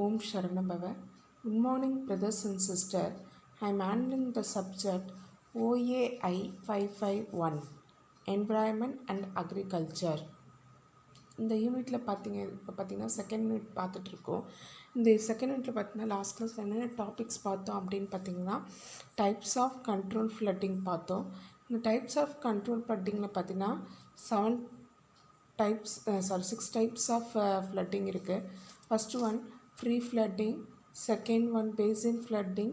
Om Sharanabhava. Good morning, brothers and sisters. I am handling the subject OAI 551 Environment and Agriculture. இந்த யூனிட்டில் இப்போ பார்த்தீங்கன்னா second unit பார்த்துட்ருக்கோம். இந்த செகண்ட் யூனிட்டில் பார்த்தீங்கன்னா லாஸ்ட் கிளாஸ் என்னென்ன டாபிக்ஸ் பார்த்தோம் அப்படின்னு பார்த்தீங்கன்னா டைப்ஸ் ஆஃப் கண்ட்ரோல் ஃப்ளட்டிங் பார்த்தோம். இந்த டைப்ஸ் ஆஃப் கண்ட்ரோல் ஃப்ளட்டிங்கில் பார்த்தீங்கன்னா 6 types of flooding இருக்குது. First one free flooding, second one basin flooding,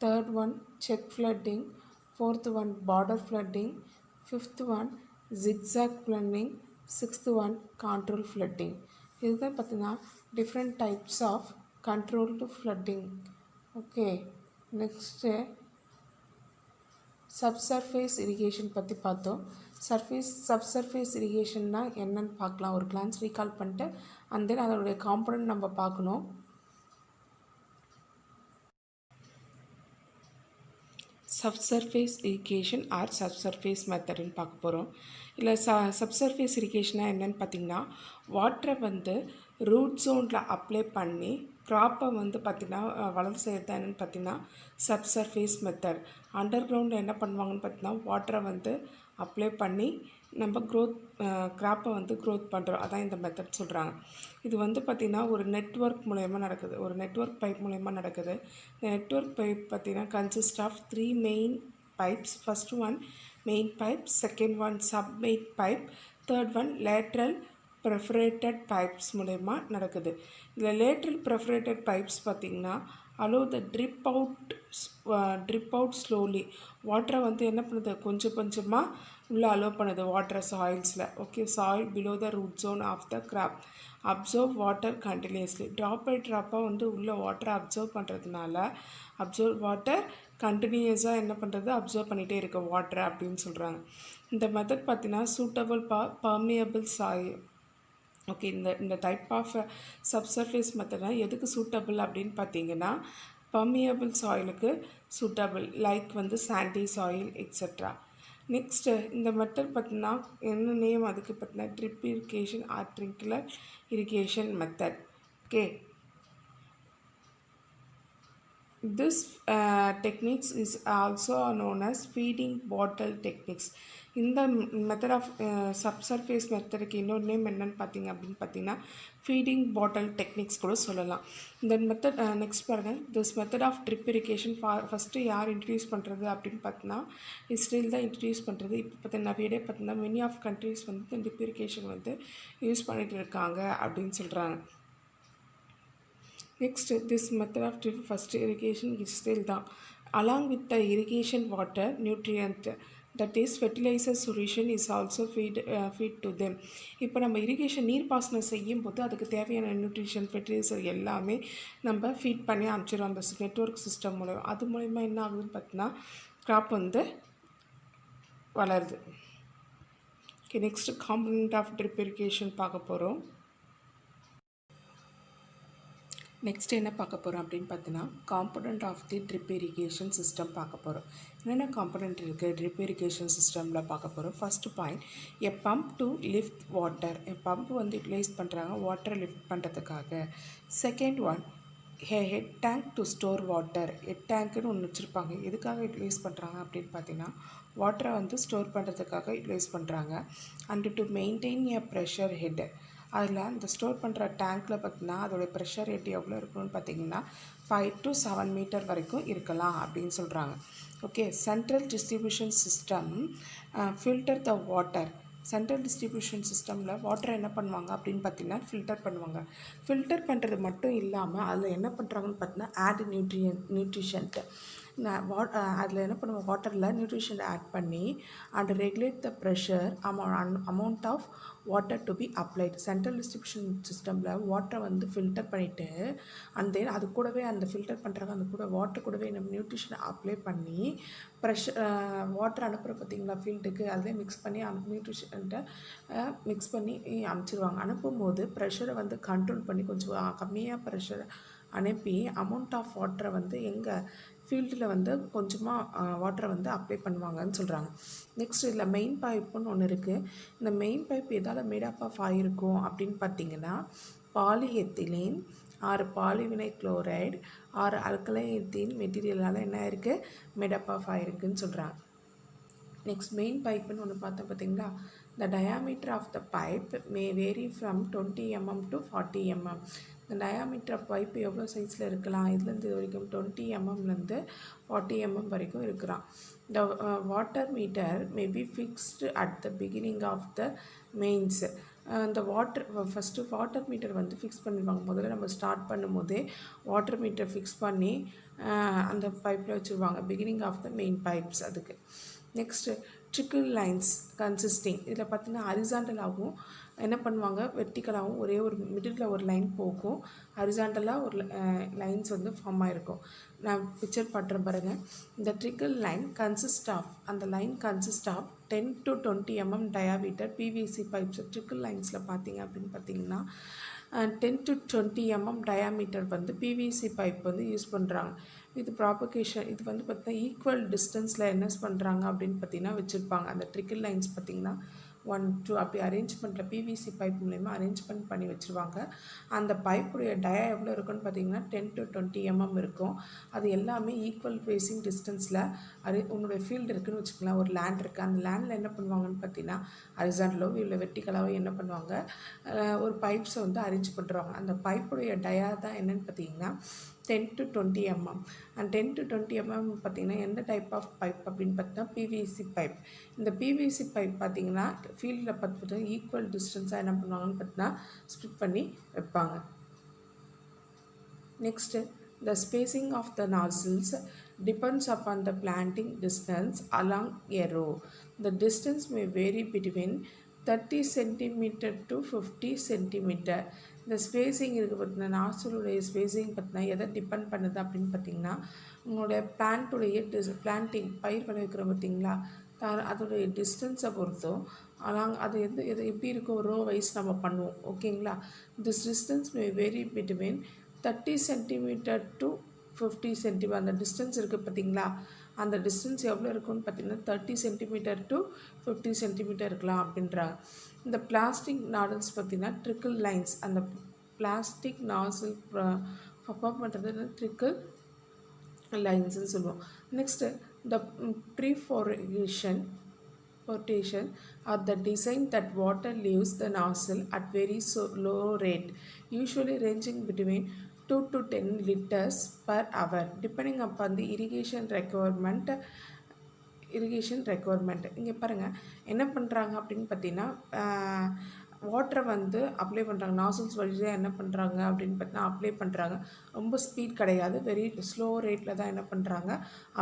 third one check flooding, fourth one border flooding, fifth one zigzag flooding, sixth one control flooding. இதுதான் பார்த்தீங்கன்னா different types of controlled flooding. Okay, next subsurface irrigation பற்றி பார்த்தோம். Subsurface இரிகேஷன்னா என்னன்னு பார்க்கலாம். ஒரு glands recall பண்ணிட்டு and then அதோடைய component நம்ம பார்க்கணும். சப்சர்ஃபேஸ் இரிகேஷன் ஆர் சப்சர்ஃபேஸ் மெத்தடுன்னு பார்க்க போகிறோம். இல்லை சப்சர்ஃபேஸ் இரிகேஷனாக என்னென்னு பார்த்திங்கன்னா வாட்டரை வந்து ரூட் ஜோனில் அப்ளை பண்ணி க்ராப்பை வந்து பார்த்திங்கன்னா வளர்ந்து செய்கிறது என்னென்னு பார்த்திங்கன்னா சப்சர்ஃபேஸ் மெத்தட். அண்டர் கிரவுண்டில் என்ன பண்ணுவாங்கன்னு பார்த்திங்கன்னா வாட்டரை வந்து அப்ளை பண்ணி நம்ம க்ராப்பை வந்து க்ரோத் பண்ணுறோம். அதான் இந்த மெத்தட் சொல்கிறாங்க. இது வந்து பார்த்திங்கன்னா ஒரு நெட்வொர்க் மூலயமா நடக்குது. ஒரு நெட்வொர்க் பைப் மூலயமா நடக்குது. இந்த நெட்வொர்க் பைப் பார்த்திங்கன்னா consist of 3 main pipes. First one main pipe, second one sub main pipe, third one lateral perforated pipes மூலமா நடக்குது. இதில் lateral perforated pipes பார்த்திங்கன்னா allow the drip out slowly. வாட்டரை வந்து என்ன பண்ணுது, கொஞ்சமாக உள்ளே அலோவ் பண்ணுது வாட்டரை சாயில்ஸில். Okay, soil below the root zone of the crop absorb water continuously. Drop by ட்ராப்பாக வந்து உள்ள வாட்டரை அப்சர்வ் பண்ணுறதுனால அப்சர்வ் வாட்டர் கண்டினியூஸாக என்ன பண்ணுறது, அப்சர்வ் பண்ணிகிட்டே இருக்க வாட்டரை அப்படின்னு சொல்கிறாங்க. இந்த மெத்தட் பார்த்திங்கன்னா சூட்டபிள் பர்மியபிள் சாயில். ஓகே, இந்த டைப் ஆஃப் சப்சர்ஃபேஸ் மெத்தட்னா எதுக்கு சூட்டபிள் அப்படின்னு பார்த்தீங்கன்னா பர்மியபிள் சாயிலுக்கு சூட்டபிள், லைக் வந்து சாண்டி சாயில் எக்ஸெட்ரா. நெக்ஸ்ட்டு இந்த மெத்தட் பார்த்திங்கன்னா என்ன நேம் அதுக்கு பார்த்தீங்கன்னா drip irrigation or sprinkler irrigation method. Okay, this techniques is also known as feeding bottle techniques. இந்த மெத்தட் ஆஃப் சப்சர்ஃபேஸ் மெத்தடுக்கு இன்னொரு நேம் என்னென்னு பார்த்தீங்க அப்படின்னு பார்த்தீங்கன்னா ஃபீடிங் பாட்டில் டெக்னிக்ஸ் கூட சொல்லலாம். இந்த மெத்தட் நெக்ஸ்ட் பாருங்கள். This method of drip irrigation first யார் இன்ட்ரடியூஸ் பண்ணுறது அப்படின்னு பார்த்தீங்கன்னா இஸ்ரேல் தான் இன்ட்ரடியூஸ் பண்ணுறது. இப்போ பார்த்தீங்கன்னா நிறைய பார்த்தீங்கன்னா மெனி ஆஃப் கண்ட்ரீஸ் வந்து ட்ரிப் இரிகேஷன் வந்து யூஸ் பண்ணிகிட்டு இருக்காங்க அப்படின்னு சொல்கிறாங்க. Next, this method of drip first irrigation is still down along with the irrigation water nutrient, that is fertilizer solution is also feed to them. இப்போ நம்ம irrigation நீர்ப்பாசனம் செய்யும் போது அதுக்கு தேவையான நியூட்ரிஷன் ஃபெர்டிலைசர் எல்லாமே நம்ம ஃபீட் பண்ணி அனுப்பிச்சிடும் அந்த நெட்வொர்க் சிஸ்டம் மூலம். அது மூலமா என்ன ஆகுதுன்னு பார்த்தீங்கன்னா க்ராப் வந்து வளருது. Okay, next component of drip irrigation பார்க்க போகிறோம். நெக்ஸ்ட் என்ன பார்க்க போகிறோம் அப்படின்னு பார்த்தீங்கன்னா component of the drip irrigation system பார்க்க போகிறோம். என்னென்ன காம்பனண்ட் இருக்குது ட்ரிப் இரிகேஷன் சிஸ்டமில் பார்க்க போகிறோம். First point, a pump to lift water. A pump வந்து யூட்டிலைஸ் பண்ணுறாங்க வாட்டரை லிஃப்ட் பண்ணுறதுக்காக. Second one, head tank to store water. Head டேங்க்குன்னு ஒன்று வச்சுருப்பாங்க. எதுக்காக யூட்டிலைஸ் பண்ணுறாங்க அப்படின்னு பார்த்தீங்கன்னா வாட்டரை வந்து ஸ்டோர் பண்ணுறதுக்காக யூட்டிலைஸ் பண்ணுறாங்க. And to maintain a pressure head. அதில் இந்த ஸ்டோர் பண்ணுற டேங்க்கில் பார்த்திங்கன்னா அதோடய ப்ரெஷர் ரேட் எவ்வளோ இருக்கணும்னு பார்த்திங்கன்னா 5 to 7 மீட்டர் வரைக்கும் இருக்கலாம் அப்படின்னு சொல்கிறாங்க. Okay, central distribution system filter the water. Central distribution சிஸ்டமில் வாட்டரை என்ன பண்ணுவாங்க அப்படின்னு பார்த்திங்கன்னா ஃபில்டர் பண்ணுவாங்க. ஃபில்டர் பண்ணுறது மட்டும் இல்லாமல் அதில் என்ன பண்ணுறாங்கன்னு பார்த்தீங்கன்னா ஆட் நியூட்ரிஷன்ட்டு அதில் என்ன பண்ணுவோம் வாட்டரில் நியூட்ரிஷன் ஆட் பண்ணி and regulate the pressure amount of water to be applied. Central distribution சிஸ்டமில் வாட்டரை வந்து ஃபில்டர் பண்ணிவிட்டு அண்ட் தென் அது கூடவே அந்த ஃபில்டர் பண்ணுறாங்க அந்த கூட வாட்டர் கூடவே நம்ம நியூட்ரிஷனை அப்ளை பண்ணி ப்ரெஷர் வாட்டர் அனுப்புகிற பார்த்திங்களா ஃபீல்டுக்கு அதிலே மிக்ஸ் பண்ணி நியூட்ரிஷன்ட்ட மிக்ஸ் பண்ணி அனுப்பிச்சிடுவாங்க. அனுப்பும்போது ப்ரெஷரை வந்து கண்ட்ரோல் பண்ணி கொஞ்சம் கம்மியாக ப்ரெஷரை அனுப்பி அமௌண்ட் ஆஃப் வாட்டரை வந்து எங்கள் ஃபீல்டில் வந்து கொஞ்சமாக வாட்டரை வந்து அப்ளை பண்ணுவாங்கன்னு சொல்கிறாங்க. நெக்ஸ்ட் இதில் மெயின் பைப்புன்னு ஒன்று இருக்குது. இந்த மெயின் பைப் எதால் மேடப் ஆஃப் ஆகிருக்கும் அப்படின்னு பார்த்திங்கன்னா polyethylene or polyvinyl chloride or alkaline ethene மெட்டீரியலால் என்ன இருக்குது மேடப் ஆஃப் ஆயிருக்குன்னு சொல்கிறாங்க. நெக்ஸ்ட் மெயின் பைப்புன்னு ஒன்று பார்த்தோம் பார்த்தீங்களா. The diameter of the pipe may vary from 20 mm to 40 mm. இந்த diameter of pipe எவ்வளோ சைஸில் இருக்கலாம், இதுலேருந்து இது வரைக்கும் 20 mmலேருந்து 40 mm வரைக்கும் இருக்கிறான். The water meter may be fixed at the beginning of the mains. இந்த ஃபஸ்ட்டு வாட்டர் மீட்டர் வந்து ஃபிக்ஸ் பண்ணிடுவாங்க. முதல்ல நம்ம ஸ்டார்ட் பண்ணும்போதே வாட்டர் மீட்டர் ஃபிக்ஸ் பண்ணி அந்த பைப்பில் வச்சுருவாங்க, beginning of the main pipes. அதுக்கு நெக்ஸ்ட்டு ட்ரிக்கிள் லைன்ஸ் கன்சிஸ்டிங், இதில் பார்த்தீங்கன்னா ஹரிசாண்டலாகவும் என்ன பண்ணுவாங்க, வெர்டிக்கலாகவும் ஒரே ஒரு மிடில் ஒரு லைன் போகும், ஹரிசாண்டலாக ஒரு லைன்ஸ் வந்து ஃபார்ம் ஆகிருக்கும். நான் பிக்சர் பண்ணுறேன் பாருங்கள். இந்த ட்ரிக்கிள் லைன் கன்சிஸ்ட் ஆஃப், அந்த line consist of 10 to 20 mm diameter PVC pipes. Trickle லைன்ஸில் பார்த்தீங்க அப்படின்னு பார்த்தீங்கன்னா 10 to 20 mm டயாமீட்டர் வந்து பிவிசி பைப் வந்து யூஸ் பண்ணுறாங்க. இது ப்ராபகேஷன், இது வந்து பார்த்தீங்கன்னா ஈக்குவல் டிஸ்டன்ஸில் என்ன பண்ணுறாங்க அப்படின்னு பார்த்தீங்கன்னா வச்சுருப்பாங்க. அந்த ட்ரிக்கிள் லைன்ஸ் பார்த்திங்கன்னா 1 2 அப்படி அரேஞ்ச்மெண்ட்டில் பிவிசி பைப் மூலயமா அரேஞ்ச்மெண்ட் பண்ணி வச்சுருவாங்க. அந்த பைப்புடைய டயா எவ்வளோ இருக்குன்னு பார்த்தீங்கன்னா 10 to 20 mm இருக்கும். அது எல்லாமே ஈக்குவல் ஃபேஸிங் டிஸ்டன்ஸில் உங்களுடைய ஃபீல்டு இருக்குதுன்னு வச்சுக்கலாம், ஒரு லேண்ட் இருக்குது. அந்த லேண்டில் என்ன பண்ணுவாங்கன்னு பார்த்தீங்கன்னா ஹரிசாண்டலோ இல்லை வெர்டிக்கலாவோ என்ன பண்ணுவாங்க, ஒரு பைப்ஸை வந்து அரேஞ்ச் பண்ணுறாங்க. அந்த பைப்புடைய டயா தான் என்னென்னு பார்த்தீங்கன்னா 10 to 20 mm. And 10 to 20 mm பார்த்திங்கன்னா எந்த டைப் ஆஃப் பைப் அப்படின்னு பார்த்தீங்கன்னா பிவிசி பைப். இந்த பிவிசி பைப் பார்த்திங்கன்னா ஃபீல்டில் பார்த்துட்டு ஈக்குவல் டிஸ்டன்ஸாக என்ன பண்ணுவாங்கன்னு பார்த்தீங்கன்னா ஸ்ப்ளிட் பண்ணி வைப்பாங்க. Next the spacing of the nozzles depends upon the planting distance along a row. The distance may vary between 30 cm to 50 cm. இந்த ஸ்பேஸிங் இருக்குது பார்த்தீங்கன்னா, நாசலுடைய ஸ்பேஸிங் பார்த்தீங்கன்னா எதை டிபெண்ட் பண்ணுது அப்படின்னு பார்த்தீங்கன்னா உங்களுடைய பிளான்ட்டுடைய பிளான்டிங் பயிர் விளைவிக்கிறோம் பார்த்தீங்களா, அதோடைய டிஸ்டன்ஸை பொறுத்தும் அது எது எப்படி இருக்கும் ரோ வைஸ் நம்ம பண்ணுவோம். ஓகேங்களா. This distance may very between 30 cm to 50 cm. அந்த டிஸ்டன்ஸ் இருக்குது பார்த்தீங்களா, அந்த டிஸ்டன்ஸ் எவ்வளோ இருக்குன்னு பார்த்தீங்கன்னா 30 cm to 50 cm இருக்கலாம் அப்படின்றாங்க. இந்த பிளாஸ்டிக் நாடல்ஸ் பார்த்திங்கன்னா ட்ரிக்கிள் லைன்ஸ், அந்த பிளாஸ்டிக் நாசில் பர்ஃபார்ம் பண்ணுறது ட்ரிக்கிள் லைன்ஸ்ன்னு சொல்லுவோம். Next the perforation are the design that water leaves the nozzle at very low rate, usually ranging between 2 to 10 liters per hour depending upon the irrigation requirement. இங்கே பாருங்கள் என்ன பண்ணுறாங்க அப்படின்னு பார்த்தீங்கன்னா வாட்டரை வந்து அப்ளை பண்ணுறாங்க, நாசில்ஸ் வழியாக என்ன பண்ணுறாங்க அப்படின்னு பார்த்தீங்கன்னா அப்ளை பண்ணுறாங்க. ரொம்ப ஸ்பீட் கிடையாது, வெரி ஸ்லோ ரேட்டில் தான் என்ன பண்ணுறாங்க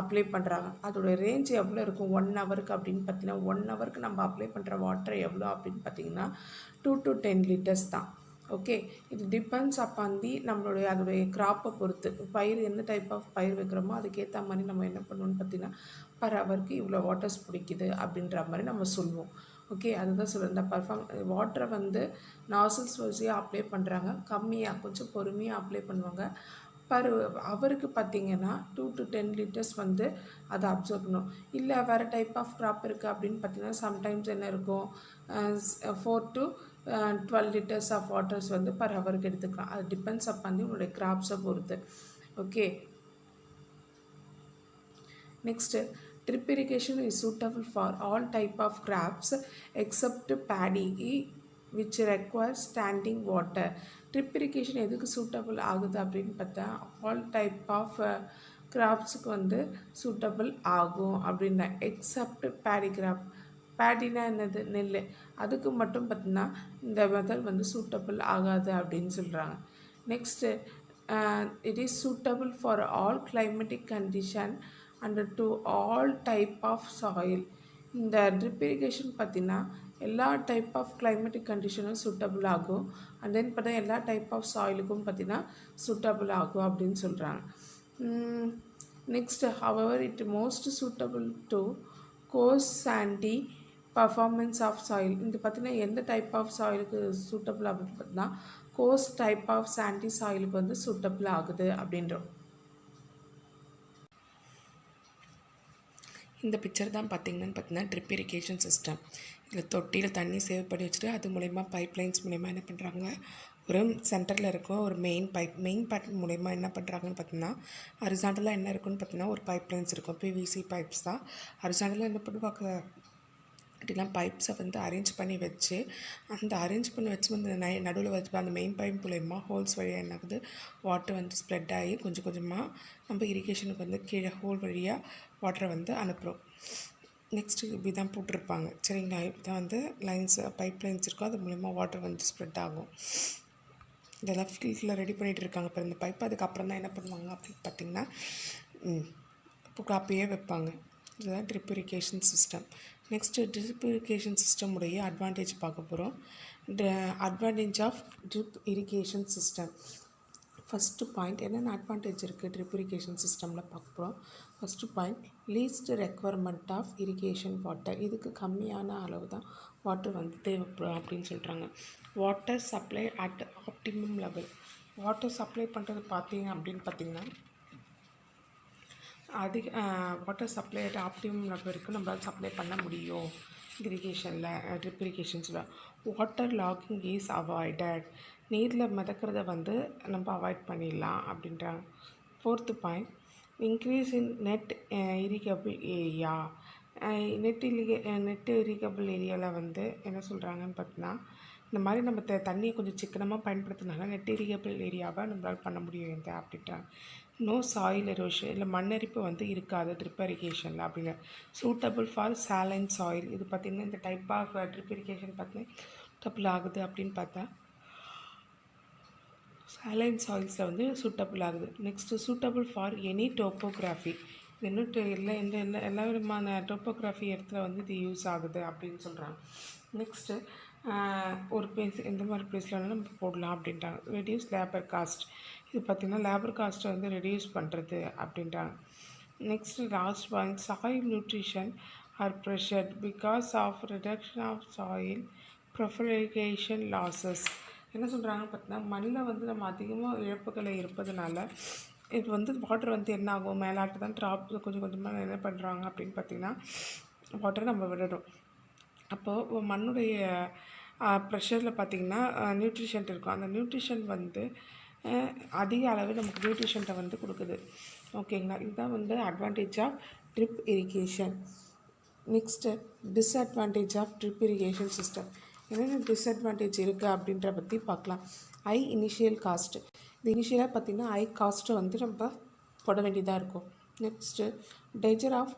அப்ளை பண்ணுறாங்க. அதோடய ரேஞ்ச் எவ்வளோ இருக்கும் 1 ஹவருக்கு அப்படின்னு பார்த்தீங்கன்னா 1 ஹவருக்கு நம்ம அப்ளை பண்ணுற வாட்டர் எவ்வளோ அப்படின்னு பார்த்தீங்கன்னா 2 to 10 liters தான். ஓகே, இது டிபெண்ட்ஸ் அப்பான் நம்மளுடைய அதோடைய கிராப்பை பொறுத்து, பயிர் எந்த டைப் ஆஃப் பயிர் வைக்கிறோமோ அதுக்கேற்ற மாதிரி நம்ம என்ன பண்ணுவோம்னு பார்த்தீங்கன்னா பர் ஹவருக்கு இவ்வளோ வாட்டர்ஸ் பிடிக்குது அப்படின்ற மாதிரி நம்ம சொல்லுவோம். ஓகே, அதுதான் சொல்கிறேன். இந்த வாட்டரை வந்து நாசில்ஸ் வழியாக அப்ளை பண்ணுறாங்க, கம்மியாக கொஞ்சம் பொறுமையாக அப்ளை பண்ணுவாங்க. அவருக்கு பார்த்திங்கன்னா 2 to 10 liters வந்து அதை அப்சர்வ் பண்ணும். இல்லை வேறு டைப் ஆஃப் க்ராப் இருக்குது அப்படின்னு பார்த்தீங்கன்னா சம்டைம்ஸ் என்ன இருக்கும் 4 to 12 liters ஆஃப் வாட்டர்ஸ் வந்து பர் ஹவருக்கு எடுத்துக்கலாம். அது டிபெண்ட்ஸ் அப்பான் உங்களுடைய கிராப்ஸை பொறுத்து. Okay, next drip irrigation is suitable for all type of crops except paddy which requires standing water. drip irrigation எதுக்கு சூட்டபிள் ஆகுது அப்படின்னு பார்த்தா ஆல் டைப் ஆஃப் கிராப்ஸுக்கு வந்து சூட்டபிள் ஆகும் அப்படின்னா எக்ஸப்ட் பேடி கிராப். பேடினா என்னது, நெல், அதுக்கு மட்டும் பார்த்திங்கன்னா இந்த மெத்தட் வந்து சூட்டபிள் ஆகாது அப்படின்னு சொல்கிறாங்க. Next it is suitable for all climatic condition and to all type of soil. இந்த ட்ரிப் இரிகேஷன் பார்த்திங்கன்னா எல்லா டைப் ஆஃப் கிளைமேட்டிக் கண்டிஷனும் சூட்டபிள் ஆகும். அண்ட் தென் பார்த்தா எல்லா டைப் ஆஃப் சாயிலுக்கும் பார்த்திங்கன்னா சூட்டபிள் ஆகும் அப்படின்னு சொல்கிறாங்க. Next however it most suitable to coarse sandy performance of soil. இது பார்த்திங்கன்னா எந்த டைப் ஆஃப் சாயிலுக்கு சூட்டபிள் அப்படின்னு பார்த்தீங்கன்னா கோர்ஸ் டைப் ஆஃப் சாண்டி சாயிலுக்கு வந்து சூட்டபிள் ஆகுது அப்படின்றோம். இந்த பிக்சர் தான் பார்த்தீங்கன்னா ட்ரிப் இரிகேஷன் சிஸ்டம். இதில் தொட்டியில் தண்ணி சேவ் பண்ணி வச்சுட்டு அது மூலயமா பைப் லைன்ஸ் மூலயமா என்ன பண்ணுறாங்க ஒரு சென்டரில் இருக்கும் ஒரு மெயின் பைப் மூலயமா என்ன பண்ணுறாங்கன்னு பார்த்தீங்கன்னா ஹரிசாண்டலாக என்ன இருக்குன்னு பார்த்தீங்கன்னா ஒரு பைப் லைன்ஸ் இருக்கும், பிவிசி பைப்ஸ் தான். ஹரிசாண்டலாக என்ன பண்ணுவாங்க அப்படின்னா பைப்ஸை வந்து அரேஞ்ச் பண்ணி வச்சு அந்த அரேஞ்ச் பண்ணி வச்சு வந்து நடுவில் வச்சு அந்த மெயின் பைப் மூலயமா ஹோல்ஸ் வழியாக என்ன ஆகுது, வாட்டர் வந்து ஸ்ப்ரெட் ஆகி கொஞ்சம் கொஞ்சமாக நம்ம இரிகேஷனுக்கு வந்து கீழே ஹோல் வழியாக வாட்டரை வந்து அனுப்புகிறோம். நெக்ஸ்ட்டு இப்படி தான் போட்டிருப்பாங்க சரிங்களா. இப்படி தான் வந்து லைன்ஸ் பைப் லைன்ஸ் இருக்கும், அது மூலயமா வாட்டர் வந்து ஸ்ப்ரெட் ஆகும். இதெல்லாம் ஃபீல்டில் ரெடி பண்ணிகிட்டு இருக்காங்க. இப்போ இந்த பைப் அதுக்கப்புறம் தான் என்ன பண்ணுவாங்க அப்படின்னு பார்த்திங்கன்னா இப்போ காப்பியே வைப்பாங்க. இதுதான் drip irrigation system. Next drip irrigation system உடைய அட்வான்டேஜ் பார்க்க போகிறோம். Advantage of drip irrigation system. First point என்னென்ன அட்வான்டேஜ் இருக்குது ட்ரிப் இரிகேஷன் சிஸ்டமில் பார்க்க போகிறோம். First point least requirement of irrigation water. இதுக்கு கம்மியான அளவு தான் வாட்டர் வந்து தேவைப்படும் அப்படின்னு சொல்கிறாங்க. Water supply at optimum level. Water supply பண்ணுறது பார்த்தீங்க அப்படின்னு பார்த்திங்கன்னா அதிக water supply at optimum level வரைக்கும் நம்மளால் சப்ளை பண்ண முடியும் இரிகேஷனில், trip இரிகேஷன்ஸில். Water logging is avoided. நீரில் மிதக்கிறத வந்து நம்ம அவாய்ட் பண்ணிடலாம் அப்படின்றாங்க. Fourth point increase in net irrigable area. Net irrigable ஏரியாவில் வந்து என்ன சொல்கிறாங்கன்னு பார்த்தீங்கன்னா இந்த மாதிரி நம்ம தண்ணியை கொஞ்சம் சிக்கனமாக பயன்படுத்தினால நெட் இரிகபிள் ஏரியாவை நம்மளால் பண்ண முடியும் எந்த அப்படின்றாங்க. நோ சாயில் எரோஷன், இல்லை மண்ணரிப்பு வந்து இருக்காது ட்ரிப் இரிகேஷனில் அப்படின்னு. Suitable for saline soil. இது பார்த்திங்கன்னா இந்த டைப் ஆஃப் ட்ரிப் இரிகேஷன் பார்த்தீங்கன்னா சூட்டபிள் ஆகுது அப்படின்னு பார்த்தா சாலைன் சாயில்ஸில் வந்து சூட்டபிள் ஆகுது. Next suitable for any topography. இன்னும் எல்லா விதமான டோப்போகிராஃபி இடத்துல வந்து இது யூஸ் ஆகுது அப்படின்னு சொல்கிறாங்க. நெக்ஸ்ட்டு ஒரு பிளேஸ் எந்த மாதிரி பிளேஸில் வேணாலும் நம்ம போடலாம் அப்படின்ட்டாங்க. Reduce labour cost. இது பார்த்திங்கன்னா லேபர் காஸ்ட்டை வந்து ரெடியூஸ் பண்ணுறது அப்படின்ட்டாங்க. Next last point soil nutrition or pressure because of reduction of soil proliferation losses. என்ன சொல்கிறாங்கன்னு பார்த்தீங்கன்னா மண்ணில் வந்து நம்ம அதிகமாக இழப்புகளை இருப்பதுனால இது வந்து வாட்டர் வந்து என்ன ஆகும், மேலாட்டு தான் ட்ராப் கொஞ்சம் கொஞ்சமாக என்ன பண்ணுறாங்க அப்படின்னு பார்த்திங்கன்னா வாட்டரை நம்ம விடணும். அப்போது மண்ணுடைய ப்ரெஷரில் பார்த்திங்கன்னா நியூட்ரிஷன் இருக்கும். அந்த நியூட்ரிஷன் வந்து அதிக அளவு நமக்கு நியூட்ரிஷன்ட்டை வந்து கொடுக்குது. ஓகேங்களா. இதுதான் வந்து advantage of drip irrigation. Next disadvantage of drip irrigation system. என்னென்ன டிஸ்அட்வான்டேஜ் இருக்குது அப்படின்ற பற்றி பார்க்கலாம். High initial cost. இது இனிஷியலாக பார்த்திங்கன்னா ஹை காஸ்ட்டை வந்து நம்ம போட வேண்டியதாக இருக்கும். Next danger of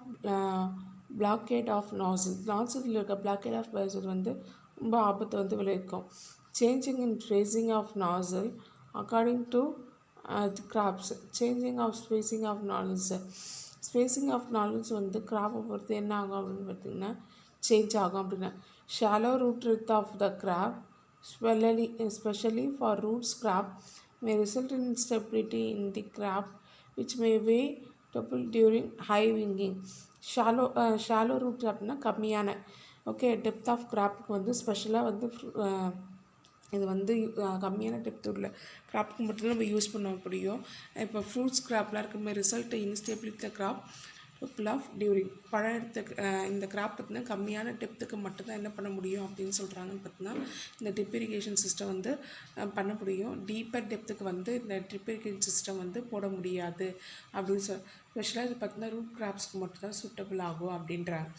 blockage of nozzle இருக்க பிளாக்கேட் ஆஃப் நாசில் வந்து ரொம்ப ஆபத்தை வந்து விளைவிக்கும். Changing in facing of nozzle according to crops. Changing of spacing of nozzles. Spacing of nozzles வந்து கிராப்பை பொறுத்து என்ன ஆகும் அப்படின்னு பார்த்திங்கன்னா சேஞ்ச் ஆகும் அப்படின்னா. Shallow root width of the crop especially for roots crop may result in instability in the crop which may weigh double during high winging. Shallow root அப்படின்னா கம்மியான டெப்த் ஆஃப் கிராப்புக்கு வந்து ஸ்பெஷலாக வந்து இது வந்து கம்மியான டெப்த் உள்ள கிராப்புக்கு மட்டும்தான் நம்ம யூஸ் பண்ண முடியும். இப்போ ஃப்ரூட்ஸ் கிராப்லாம் இருக்குமே result instability crop triple of during. பழம் எடுத்த இந்த கிராப் பார்த்தீங்கன்னா கம்மியான டெப்த்துக்கு மட்டும்தான் என்ன பண்ண முடியும் அப்படின்னு சொல்கிறாங்கன்னு பார்த்தீங்கன்னா இந்த ட்ரிப் இரிகேஷன் சிஸ்டம் வந்து பண்ண முடியும். டீப்பர் டெப்த்துக்கு வந்து இந்த ட்ரிப் இரிகேஷன் சிஸ்டம் வந்து போட முடியாது அப்படின்னு ஸ்பெஷலாக இது பார்த்தீங்கன்னா ரூட் கிராப்ஸ்க்கு மட்டும்தான் சூட்டபிள் ஆகும் அப்படின்றாங்க.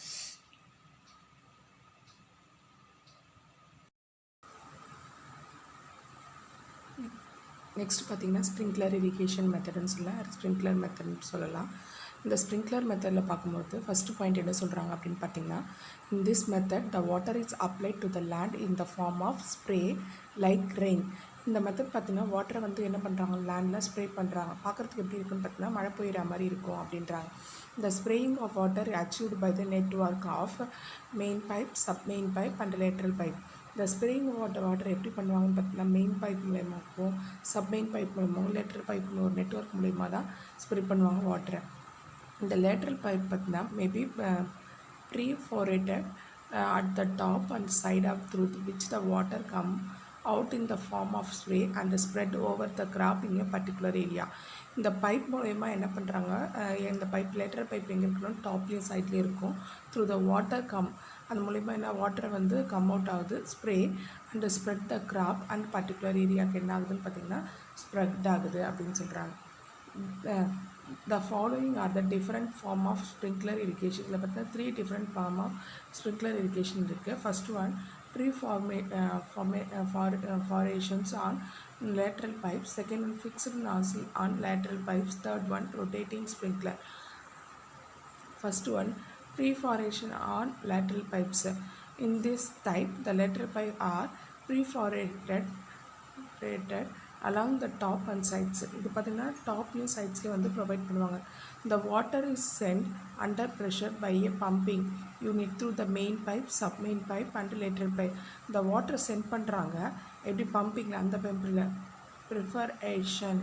நெக்ஸ்ட் பார்த்திங்கன்னா ஸ்ப்ரிங்க்லர் இரிகேஷன் மெத்தடுன்னு ஸ்ப்ரிங்க்லர் மெத்தட்னு சொல்லலாம். இந்த ஸ்ப்ரிங்க்லர் மெத்தடில் பார்க்கும்போது ஃபஸ்ட்டு பாயிண்ட் என்ன சொல்கிறாங்க அப்படின்னு பார்த்தீங்கன்னா in this method the water is applied to the land in the form of spray like rain. இந்த மெத்தட் பார்த்திங்கன்னா வாட்டரை வந்து என்ன பண்ணுறாங்க லேண்டில் ஸ்ப்ரே பண்ணுறாங்க. பார்க்குறதுக்கு எப்படி இருக்குன்னு பார்த்தீங்கன்னா மழை பெய்கிற மாதிரி இருக்கும் அப்படின்றாங்க. இந்த spraying of water achieved by the network of main pipe, sub main pipe and lateral pipe. இந்த ஸ்ப்ரேயிங் வாட்டர் எப்படி பண்ணுவாங்கன்னு பார்த்தீங்கன்னா மெயின் பைப் மூலயமாவும் சப் மெயின் பைப் மூலமாகவும் லேட்ரல் பைப் ஒரு நெட்வொர்க் மூலயமா தான் ஸ்ப்ரே பண்ணுவாங்க வாட்டரை. இந்த லேட்ரல் பைப் பார்த்தீங்கன்னா maybe perforated at the top and side of through which the water come out in the form of spray and spread over the crop in a particular area. இந்த pipe மூலயமா என்ன பண்ணுறாங்க இந்த pipe lateral pipe எங்கே இருக்கணும் டாப்லேயும் சைட்லேயும் இருக்கும். Through the water come அது மூலிமா என்ன வாட்டரை வந்து கம் அவுட் ஆகுது spray and spread the crop and particular ஏரியாவுக்கு என்ன ஆகுதுன்னு பார்த்திங்கன்னா ஸ்ப்ரெட் ஆகுது அப்படின்னு சொல்கிறாங்க. The following are the different form of sprinkler irrigation. இதில் பார்த்தீங்கன்னா 3 different form of sprinkler irrigation இருக்குது. First one forations on lateral pipes. Second one fixed nozzle on lateral pipes. Third one rotating sprinkler. First one perforation on lateral pipes. In this type the lateral pipe are perforated along the top and sides. இது பார்த்தீங்கன்னா டாப்லையும் சைட்ஸ்லேயும் வந்து provide பண்ணுவாங்க. The water is sent under pressure by a pumping unit through the main pipe, sub main pipe and lateral pipe. The water send பண்ணுறாங்க எப்படி பம்பிங்கில் அந்த பம்பில் ப்ரிஃபரேஷன்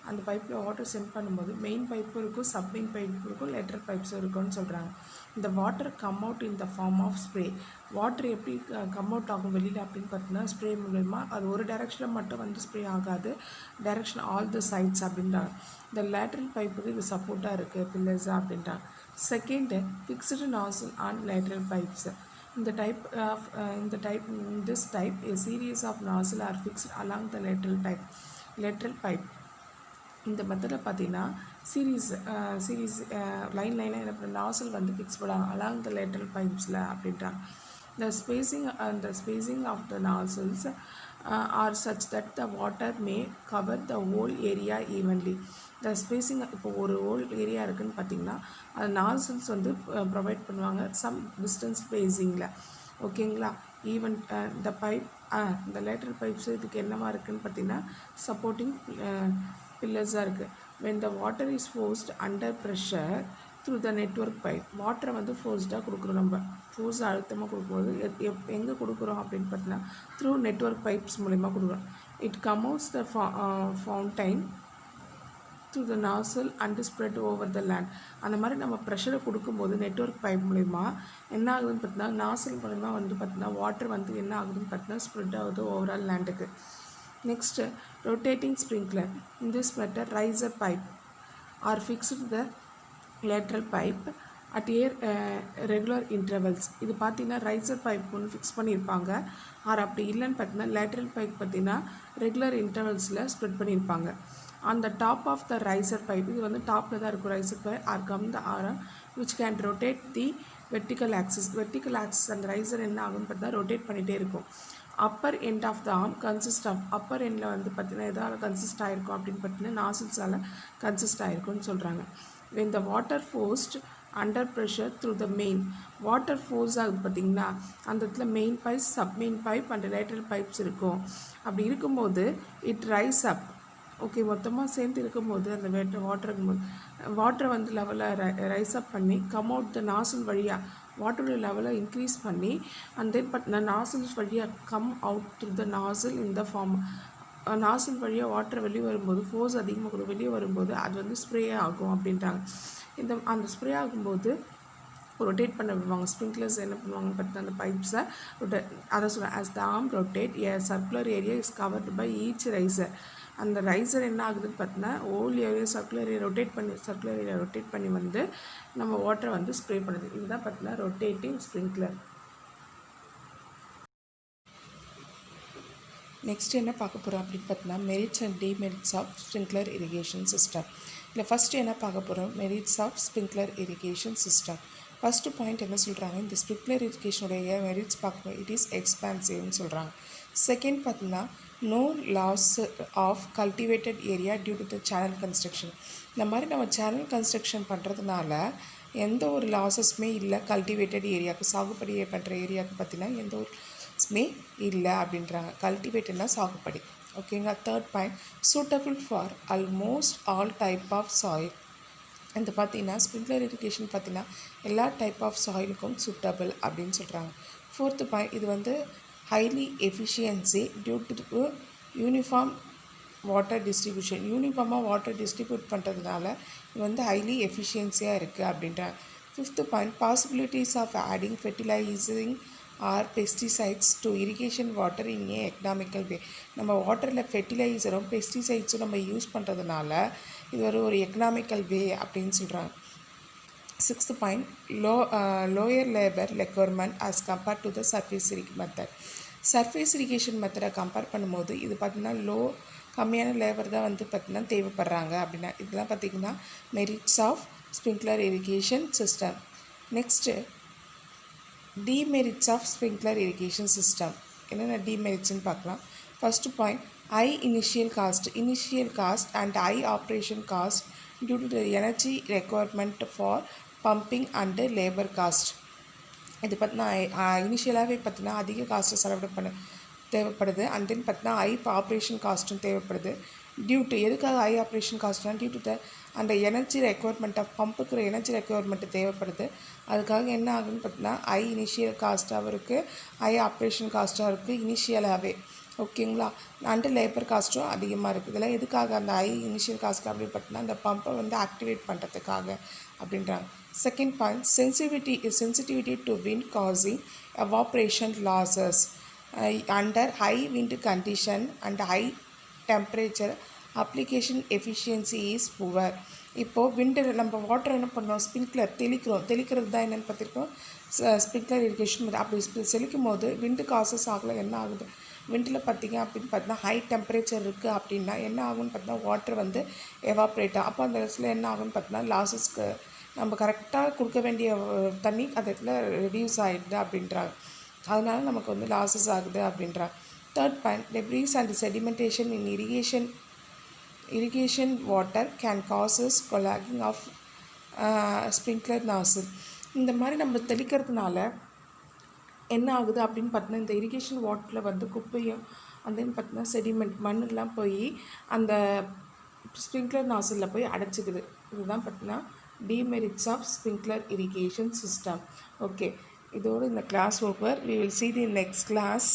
அந்த பைப்பில் water send பண்ணும்போது மெயின் பைப்பும் இருக்கும் சப் மெயின் பைப்பும் இருக்கும் லேட்டரல் பைப்ஸும் இருக்கும்னு சொல்கிறாங்க. இந்த water come out in the form of spray. Water எப்படி கம் அவுட் ஆகும் வெளியில் அப்படின்னு பார்த்தீங்கன்னா ஸ்ப்ரே மூலமா அது ஒரு டைரெக்ஷனில் மட்டும் வந்து ஸ்ப்ரே ஆகாது, டைரெக்ஷன் ஆல் த சைட்ஸ் அப்படின்றாங்க. இந்த லேட்ரல் பைப்புக்கு இது சப்போர்ட்டாக இருக்குது பில்லர்ஸாக அப்படின்றாங்க. Second fixed nozzle on lateral pipes. In this type a series of nozzle are fixed along the lateral pipe. இந்த மெத்தடில் பார்த்தீங்கன்னா சீரீஸ் லைனாக என்ன பண்ண நாசல் வந்து ஃபிக்ஸ் பண்ணாங்க அலாங் த லேட்டரல் பைப்ஸில் அப்படின்றாங்க. The spacing of the nozzles are such that the water may cover the whole area evenly. The spacing இப்போ ஒரு ஹோல் ஏரியா இருக்குதுன்னு பார்த்தீங்கன்னா அது நாசல்ஸ் வந்து ப்ரொவைட் பண்ணுவாங்க சம் டிஸ்டன்ஸ் ஸ்பேஸிங்கில். ஓகேங்களா? ஈவன் த பைப் இந்த லேட்டரல் பைப்ஸ் இதுக்கு என்னவா இருக்குதுன்னு பார்த்தீங்கன்னா சப்போர்ட்டிங் பில்லர்ஸாக இருக்குது. when the water is forced under pressure through the network pipe. வாட்டரை வந்து ஃபோர்ஸ்டாக கொடுக்குறோம், நம்ம ஃபோர்ஸ் அழுத்தமாக கொடுக்கும்போது எங்கே கொடுக்குறோம் அப்படின்னு பார்த்தீங்கன்னா த்ரூ நெட்வொர்க் பைப்ஸ் மூலிமா கொடுக்குறோம். It comes out the fountain through the nozzle and spread over the land. அந்த மாதிரி நம்ம ப்ரெஷரை கொடுக்கும்போது நெட்வொர்க் பைப் மூலிமா என்ன ஆகுதுன்னு பார்த்தீங்கன்னா நாசல் மூலிமா வந்து பார்த்தீங்கன்னா வாட்டர் வந்து என்ன ஆகுதுன்னு பார்த்தீங்கன்னா ஸ்ப்ரெட் ஆகுது ஓவரால் லேண்டுக்கு. Next rotating sprinkler. In this method riser pipe are fixed the lateral pipe at regular intervals. இது பார்த்தீங்கன்னா ரைசர் பைப் ஒன்று ஃபிக்ஸ் பண்ணியிருப்பாங்க. ஆர் அப்படி இல்லைன்னு பார்த்தீங்கன்னா லேட்ரல் பைப் பார்த்தீங்கன்னா ரெகுலர் இன்டர்வல்ஸில் ஸ்ப்ரெட் பண்ணியிருப்பாங்க. On the top of the riser pipe, இது வந்து டாப்பில் தான் இருக்கும் riser pipe, or come the arm which can rotate the vertical axis. அந்த ரைசர் என்ன ஆகும்னு பார்த்தா ரொட்டேட் பண்ணிகிட்டே இருக்கும். Appar end of the arm consist of, upper எண்டில் வந்து பார்த்திங்கன்னா எதாவது கன்சிஸ்ட் ஆகிருக்கும் அப்படின்னு பார்த்தீங்கன்னா நாசில்ஸால் கன்சிஸ்ட் ஆகிருக்கும்னு சொல்கிறாங்க. when the water forced under pressure through the main, water force ஆகுது பார்த்திங்கன்னா அந்த இடத்துல main pipe sub main pipe and lateral pipes இருக்கும். அப்படி இருக்கும்போது இட் ரைஸ் அப். ஓகே, மொத்தமாக சேர்ந்து இருக்கும்போது அந்த வாட்டர் இருக்கும்போது வாட்டரை வந்து லெவலில் ரைஸ் அப் பண்ணி கம் அவுட் த நாசில் வழியாக வாட்டரோட லெவலை இன்க்ரீஸ் பண்ணி அண்ட் தென் பட் நாசில்ஸ் வழியாக கம் அவுட் த்ரூ த நாசில் இந்த ஃபார்ம். நாசில் வழியாக வாட்டர் வெளியே வரும்போது ஃபோர்ஸ் அதிகமாக வெளியே வரும்போது அது வந்து ஸ்ப்ரே ஆகும் அப்படின்றாங்க. அந்த ஸ்ப்ரே ஆகும்போது ரொட்டேட் பண்ண விடுவாங்க. ஸ்ப்ரிங்க்லர்ஸ் என்ன பண்ணுவாங்கன்னு பார்த்தீங்கன்னா அந்த பைப்ஸை அதை சொல்கிறேன். As the arm rotate a circular area is covered by each riser. அந்த ரைசர் என்ன ஆகுதுன்னு பார்த்தீங்கன்னா whole area circular area rotate பண்ணி வந்து நம்ம வாட்டரை வந்து ஸ்ப்ரே பண்ணுது. இதுதான் பார்த்தீங்கன்னா ரொட்டேட்டிங் ஸ்ப்ரிங்க்லர். நெக்ஸ்ட் என்ன பார்க்க போகிறோம் அப்படின்னு பார்த்தீங்கன்னா merits and demerits of sprinkler irrigation system. இல்லை ஃபஸ்ட்டு என்ன பார்க்க போகிறோம், merits of sprinkler irrigation system. First point என்ன சொல்கிறாங்க, இந்த ஸ்ப்ரிங்க்லர் இரிகேஷனுடைய மெரிட்ஸ் பார்க்கும்போது இட் இஸ் எக்ஸ்பான்சிவ்னு சொல்கிறாங்க. செகண்ட் பார்த்தீங்கன்னா no loss of cultivated area due to the channel construction. இந்த மாதிரி நம்ம சேனல் கன்ஸ்ட்ரக்ஷன் பண்ணுறதுனால எந்த ஒரு லாஸஸுமே இல்லை கல்டிவேட்டட் ஏரியாவுக்கு, சாகுபடி பண்ணுற ஏரியாவுக்கு பார்த்தீங்கன்னா எந்த ஒரு லாஸுமே இல்லை அப்படின்றாங்க. கல்டிவேட்டட்னா சாகுபடி. ஓகேங்களா. Third point suitable for almost all type of soil. இந்த பார்த்தீங்கன்னா ஸ்ப்ரிங்க்லர் இரிகேஷன் பார்த்தீங்கன்னா எல்லா டைப் ஆஃப் சாயிலுக்கும் சூட்டபிள் அப்படின்னு சொல்கிறாங்க. ஃபோர்த்து பாயிண்ட் இது வந்து highly efficiency due to uniform water distribution. யூனிஃபார்மாக வாட்டர் டிஸ்ட்ரிபியூட் பண்ணுறதுனால இது வந்து ஹைலி எஃபிஷியன்சியாக இருக்குது அப்படின்றாங்க. Fifth point possibilities of adding fertilizing or pesticides to irrigation water in a economical way. நம்ம வாட்டரில் ஃபெர்டிலைசரும் பெஸ்டிசைட்ஸும் நம்ம யூஸ் பண்ணுறதுனால இது ஒரு எக்கனாமிக்கல் வே அப்படின்னு சொல்கிறாங்க. Sixth point, lower labor requirement as compared to the surface irrigation method. Surface irrigation மெத்தடை compare பண்ணும்போது இது பார்த்திங்கன்னா கம்மியான லேபர் தான் வந்து பார்த்திங்கன்னா தேவைப்படுறாங்க அப்படின்னா இதெல்லாம் பார்த்திங்கன்னா merits of sprinkler irrigation system. Next demerits of sprinkler irrigation system. என்னென்ன demeritsன்னு பார்க்கலாம். First point, high initial cost and high operation cost due to the energy requirement for pumping and labor cost. இது பார்த்தீங்கன்னா இனிஷியலாகவே பார்த்தீங்கன்னா அதிக காஸ்ட்டு செலவிட தேவைப்படுது. And then பார்த்தீங்கன்னா high operation காஸ்ட்டும் தேவைப்படுது. எதுக்காக ஹை ஆப்ரேஷன் காஸ்ட்னா டியூ டு அந்த எனர்ஜி ரெக்குவயர்மெண்ட் ஆஃப் பம்புக்கு எனர்ஜி ரெக்குவயர்மெண்ட்டு தேவைப்படுது. அதுக்காக என்ன ஆகுதுன்னு பார்த்தீங்கன்னா ஹை இனிஷியல் காஸ்ட்டாகவும் இருக்குது, ஹை ஆப்ரேஷன் காஸ்ட்டாக இருக்குது இனிஷியலாகவே. ஓகேங்களா? அண்டு லேபர் காஸ்ட்டும் அதிகமாக இருக்குது. இதெல்லாம் எதுக்காக அந்த ஹை இனிஷியல் காஸ்ட் அப்படின்னு பார்த்தீங்கன்னா அந்த பம்பை வந்து ஆக்டிவேட் பண்ணுறதுக்காக அப்படின்றாங்க. Second point, sensitivity to wind causing evaporation losses under high wind condition and high temperature application efficiency is poor. இப்போது விண்டில் நம்ம வாட்டர் என்ன பண்ணோம், ஸ்ப்ரிங்க்லர் தெளிக்கிறது தான் என்னென்னு பார்த்திருக்கோம் ஸ்ப்ரிங்க்லர் இரிகேஷன். அப்படி செழிக்கும் போது விண்டு காசஸ் ஆகலை. என்ன ஆகுது, விண்டில் பார்த்திங்க அப்படின்னு பார்த்தீங்கன்னா ஹை டெம்பரேச்சர் இருக்குது அப்படின்னா என்ன ஆகுன்னு பார்த்தீங்கன்னா வாட்டர் வந்து எவாப்ரேட் ஆகும். அப்போ அந்த இடத்துல என்ன ஆகுன்னு பார்த்தீங்கன்னா லாஸஸ்க்கு நம்ம கரெக்டாக கொடுக்க வேண்டிய தண்ணி அந்த இடத்துல ரெடியூஸ் ஆகிடுது அப்படின்றாங்க. அதனால நமக்கு வந்து லாஸஸ் ஆகுது அப்படின்றாங்க. Third point, debris and sedimentation in irrigation water can causes clogging of sprinkler nozzle. இந்த மாதிரி நம்ம தெளிக்கிறதுனால என்ன ஆகுது அப்படின்னு பார்த்தீங்கன்னா இந்த இரிகேஷன் வாட்டரில் வந்து குப்பையும் அந்த பார்த்தீங்கன்னா செடிமெண்ட் மண்ணெலாம் போய் அந்த ஸ்ப்ரிங்க்லர் நாசிலில் போய் அடைச்சிக்குது. இதுதான் பார்த்தீங்கன்னா demerits of sprinkler irrigation system. Okay, இதோடு இந்த class over. We will see the next class.